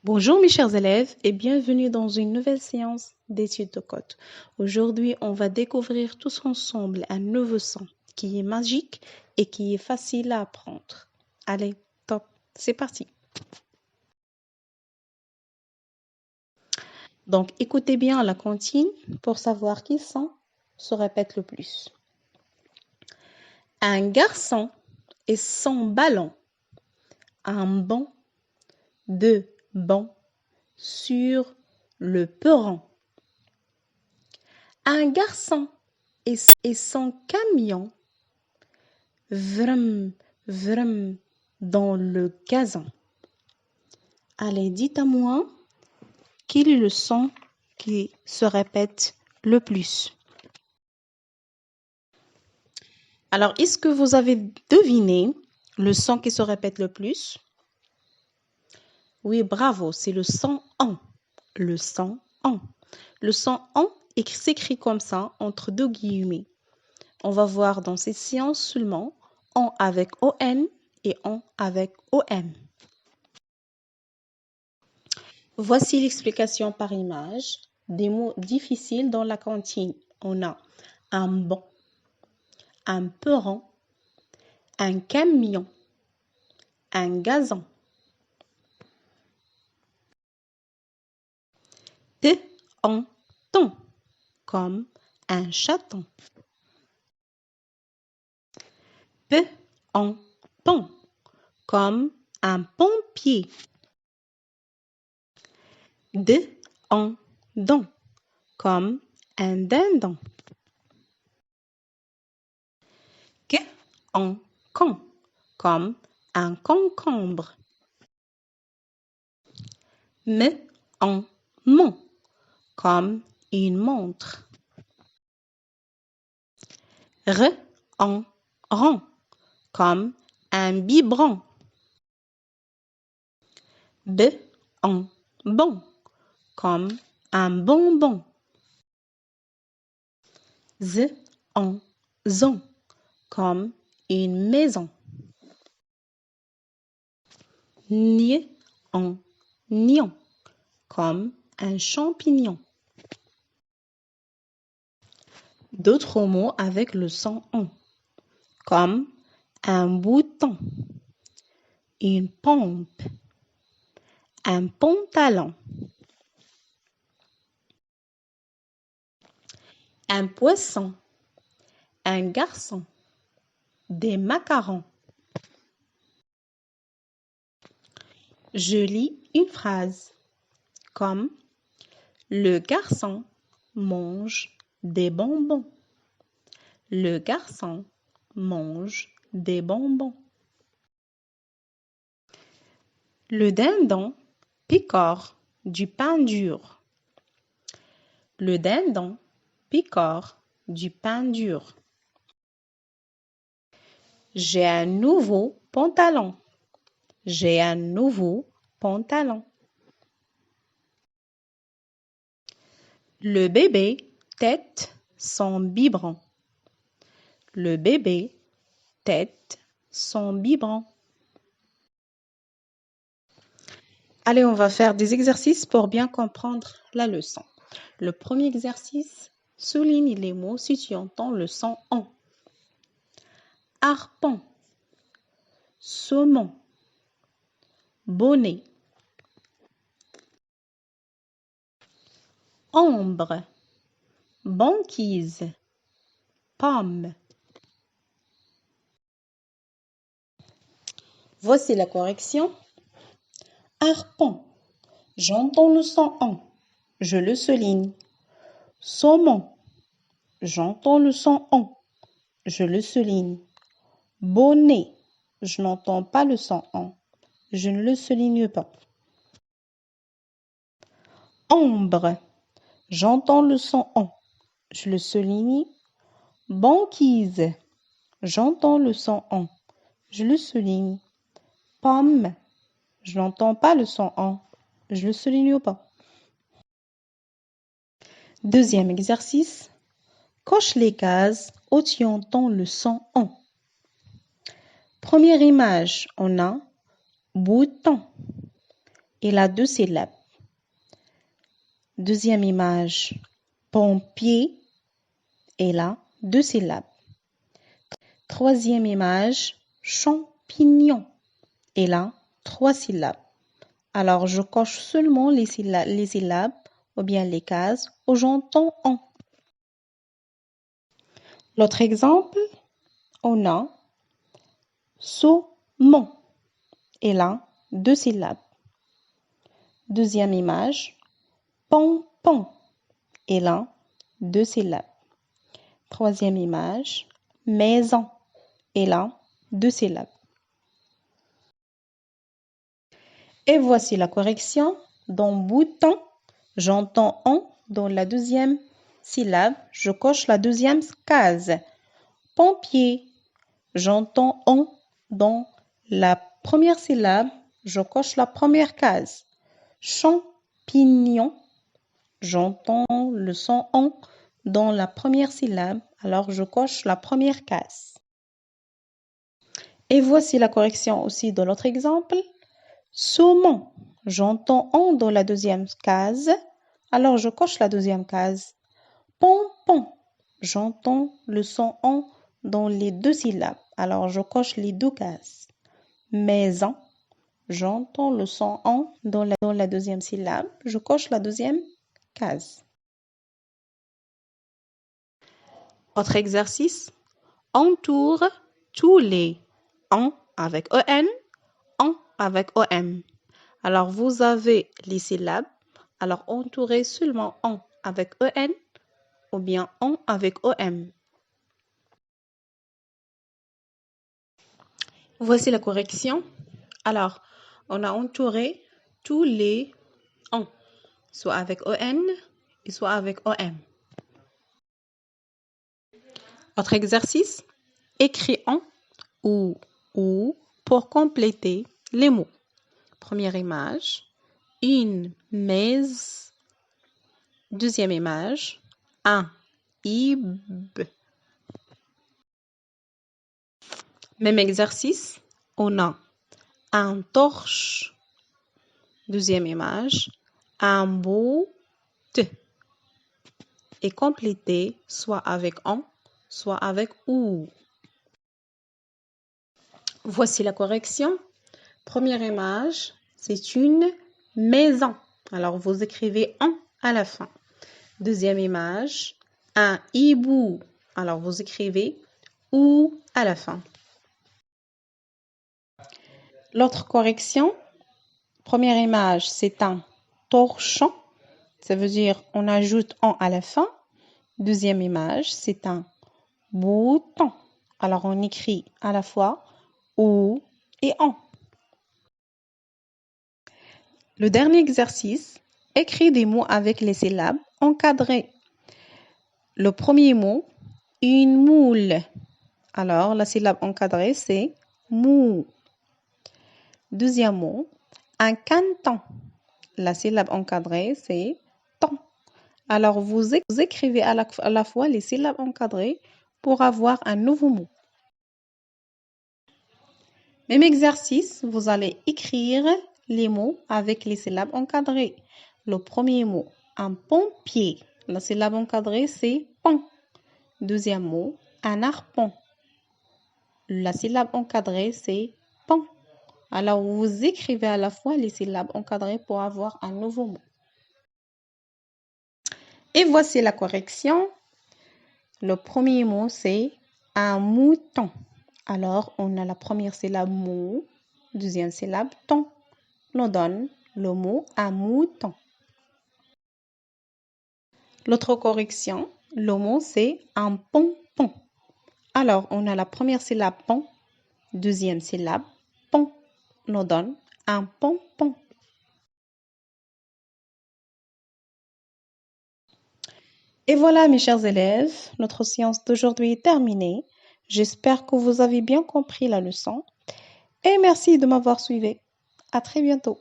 Bonjour mes chers élèves et bienvenue dans une nouvelle séance d'études de code. Aujourd'hui, on va découvrir tous ensemble un nouveau son qui est magique et qui est facile à apprendre. Allez, top, c'est parti. Donc, écoutez bien la comptine pour savoir qui son se répète le plus. Un garçon et son ballon. Un banc, deux bancs sur le perron. Un garçon et son camion, vrem, vrem, dans le gazon. Allez, dites-moi, quel est le son qui se répète le plus? Alors, est-ce que vous avez deviné le son qui se répète le plus? Oui, bravo, c'est le son en. Le son en. Le son en s'écrit comme ça, entre deux guillemets. On va voir dans cette séance seulement en avec ON et en avec OM. Voici l'explication par image des mots difficiles dans la cantine. On a un banc, un perron, un camion, un gazon. En ton, comme un chaton. En pont, comme un pompier. En don, comme un dindon. En con, comme un concombre. En mon, comme une montre. En rond, comme un biberon. En bon, comme un bonbon. En zon, comme une maison. En nion, comme un champignon. D'autres mots avec le son en, comme un bouton, une pompe, un pantalon, un poisson, un garçon, des macarons. Je lis une phrase comme le garçon mange des bonbons. Le garçon mange des bonbons. Le dindon picore du pain dur. Le dindon picore du pain dur. J'ai un nouveau pantalon. J'ai un nouveau pantalon. Le bébé tète son biberon. Le bébé tète son biberon. Allez, on va faire des exercices pour bien comprendre la leçon. Le premier exercice, souligne les mots si tu entends le son en. Harpon, saumon, bonnet, ombre, banquise, pomme. Voici la correction. Harpon, j'entends le son en, je le souligne. Saumon, j'entends le son en, je le souligne. Bonnet, je n'entends pas le son en, je ne le souligne pas. Ombre, j'entends le son en, je le souligne. Banquise, j'entends le son en, je le souligne. Pomme, je n'entends pas le son en, je le souligne pas. Deuxième exercice, coche les cases où tu entends le son en. Première image, on a bouton, il a 2 syllabes. Deuxième image, pompier, il a 2 syllabes. Troisième image, champignon, il a 3 syllabes. Alors, je coche seulement les syllabes ou bien les cases où j'entends en. L'autre exemple, on a saumon, il a 2 syllabes. Deuxième image, pompon, il a 2 syllabes. Troisième image, maison, il a 2 syllabes. Et voici la correction. Dans bouton, j'entends en dans la deuxième syllabe, je coche la deuxième case. Pompier, j'entends en dans la première syllabe, je coche la première case. Champignon, j'entends le son en dans la première syllabe, alors je coche la première case. Et voici la correction aussi de l'autre exemple. Saumon, j'entends en dans la deuxième case, alors je coche la deuxième case. Pompon, j'entends le son en dans les 2 syllabes, alors je coche les 2 cases. Maison, j'entends le son en dans la deuxième syllabe, je coche la deuxième case. Autre exercice, entoure tous les en avec en, en avec om. Alors, vous avez les syllabes. Alors, entourez seulement en avec en ou bien en avec om. Voici la correction. Alors, on a entouré tous les en, soit avec on et soit avec om. Autre exercice, écris en ou pour compléter les mots. Première image, une maison. Deuxième image, un ib. Même exercice, on a un torche. Deuxième image, un bout. Et compléter soit avec en, soit avec ou. Voici la correction. Première image, c'est une maison. Alors, vous écrivez en à la fin. Deuxième image, un hibou. Alors, vous écrivez ou à la fin. L'autre correction, première image, c'est un torchon. Ça veut dire on ajoute en à la fin. Deuxième image, c'est un bouton. Alors, on écrit à la fois ou et en. Le dernier exercice, écris des mots avec les syllabes encadrées. Le premier mot, une moule. Alors, la syllabe encadrée, c'est mou. Deuxième mot, un canton. La syllabe encadrée, c'est ton. Alors, vous écrivez à la fois les syllabes encadrées pour avoir un nouveau mot. Même exercice, vous allez écrire les mots avec les syllabes encadrées. Le premier mot, un pompier. La syllabe encadrée, c'est pon. Deuxième mot, un harpon. La syllabe encadrée, c'est pon. Alors, vous écrivez à la fois les syllabes encadrées pour avoir un nouveau mot. Et voici la correction. Le premier mot, c'est un mouton. Alors, on a la première syllabe mou, deuxième syllabe ton. On donne le mot un mouton. L'autre correction, le mot, c'est un pompon. Alors, on a la première syllabe pon, deuxième syllabe pon. On donne un pompon. Et voilà, mes chers élèves, notre séance d'aujourd'hui est terminée. J'espère que vous avez bien compris la leçon. Et merci de m'avoir suivi. À très bientôt.